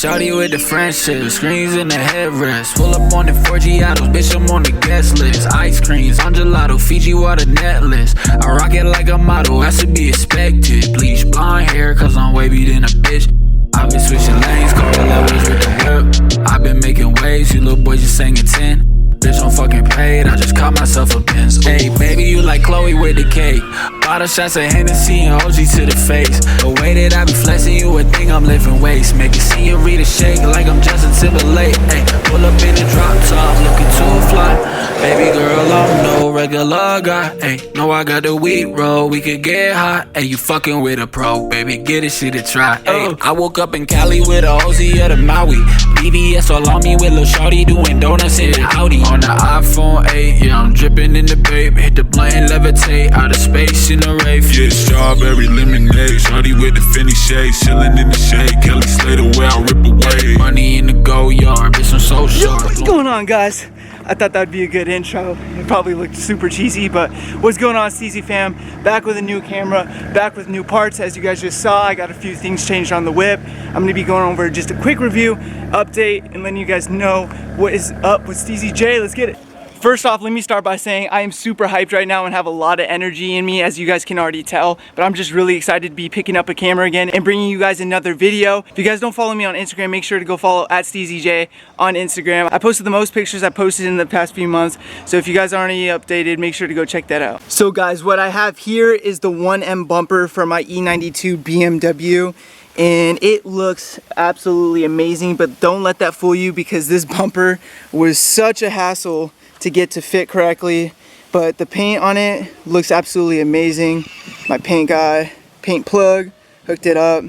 shawty with the friendship, screens in the headrest. Pull up on the 4G autos, bitch, I'm on the guest list. Ice creams, on gelato, Fiji water netless. I rock it like a model, that's to be expected. Bleach blonde hair, cause I'm wavy than a bitch. I've been switching lanes, going levels with the whip. I've been making waves, you little boys just saying 10. Bitch, I'm fucking paid, I just caught myself a Benz. Hey, baby, you like Chloe with the cake. Bottle shots of Hennessy and OG to the face. The way that I be flexing, you would think I'm lifting weights. Make a senorita shake like I'm Justin Timberlake. Hey, pull up in the drop top, looking too fly. Baby girl, I'm no regular guy. Hey, no, I got the wheat roll, we could get hot. Hey, you fucking with a pro, baby, get a shit to try. Hey, I woke up in Cali with a Ozy at a Maui. BBS all on me with lil' shorty doing donuts in an Audi. On the iPhone 8, yeah, I'm dripping in the babe. Hit the plane, levitate, out of space in the rave. Yeah, strawberry lemonade, shorty with the Fendi shade, chillin' in the shade. Kelly Slater where I rip away. Money in the go yard, bitch, I'm so short. What's going on, guys? I thought that'd be a good intro. It probably looked super cheesy, but what's going on, Steezy fam? Back with a new camera, back with new parts. As you guys just saw, I got a few things changed on the whip. I'm gonna be going over just a quick review, update, and letting you guys know what is up with SteezyJ. Let's get it. First off, let me start by saying I am super hyped right now and have a lot of energy in me, as you guys can already tell. But I'm just really excited to be picking up a camera again and bringing you guys another video. If you guys don't follow me on Instagram, make sure to go follow at SteezyJ on Instagram. I posted the most pictures I posted in the past few months. So if you guys aren't already updated, make sure to go check that out. So guys, what I have here is the 1M bumper for my E92 BMW. And it looks absolutely amazing, but don't let that fool you, because this bumper was such a hassle to get to fit correctly. But the paint on it looks absolutely amazing. My paint guy, paint plug, hooked it up.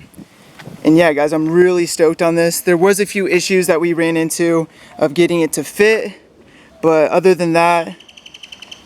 And yeah, guys, I'm really stoked on this. There was a few issues that we ran into of getting it to fit, but other than that,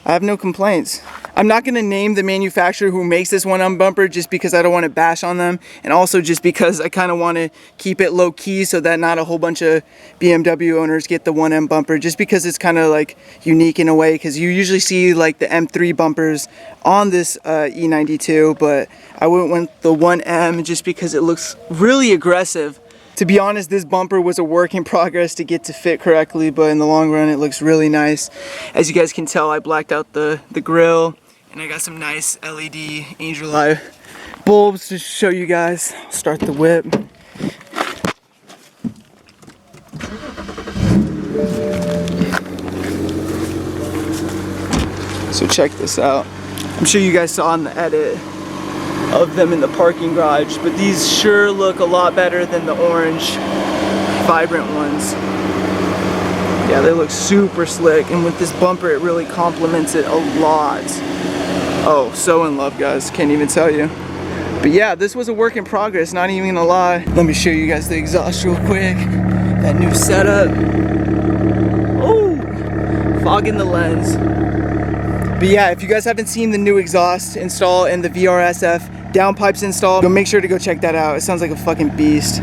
I have no complaints. I'm not gonna name the manufacturer who makes this 1M bumper, just because I don't want to bash on them, and also just because I kind of want to keep it low key so that not a whole bunch of BMW owners get the 1M bumper, just because it's kind of like unique in a way, because you usually see like the M3 bumpers on this E92, but I went with the 1M just because it looks really aggressive. To be honest, this bumper was a work in progress to get to fit correctly, but in the long run, it looks really nice. As you guys can tell, I blacked out the grill, and I got some nice LED angel eye bulbs to show you guys. I'll start the whip. So check this out. I'm sure you guys saw in the edit of them in the parking garage, but these sure look a lot better than the orange vibrant ones. Yeah, they look super slick, and with this bumper it really complements it a lot. Oh, so in love, guys, can't even tell you. But yeah, this was a work in progress, not even gonna lie. Let me show you guys the exhaust real quick. That new setup. Oh, fog in the lens. But yeah, if you guys haven't seen the new exhaust install and the VRSF downpipes install, go make sure to go check that out. It sounds like a fucking beast.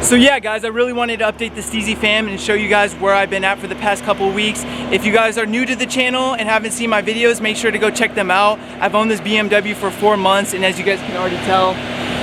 So yeah, guys, I really wanted to update the Steezy fam and show you guys where I've been at for the past couple of weeks. If you guys are new to the channel and haven't seen my videos, make sure to go check them out. I've owned this BMW for 4 months, and as you guys can already tell,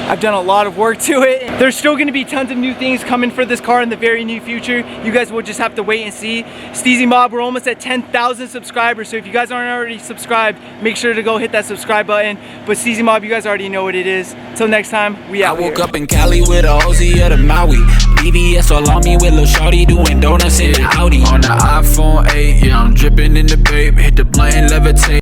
I've done a lot of work to it. There's still gonna be tons of new things coming for this car in the very near future. You guys will just have to wait and see. Steezy Mob, we're almost at 10,000 subscribers, so if you guys aren't already subscribed, make sure to go hit that subscribe button. But Steezy Mob, you guys already know what it is. Till next time, we out. I woke up in Cali with a Ozy at a Maui. BBS all on me with lil' shorty doing donuts in an Audi. On the iPhone 8, yeah, I'm dripping in the babe. Hit the plane, levitate.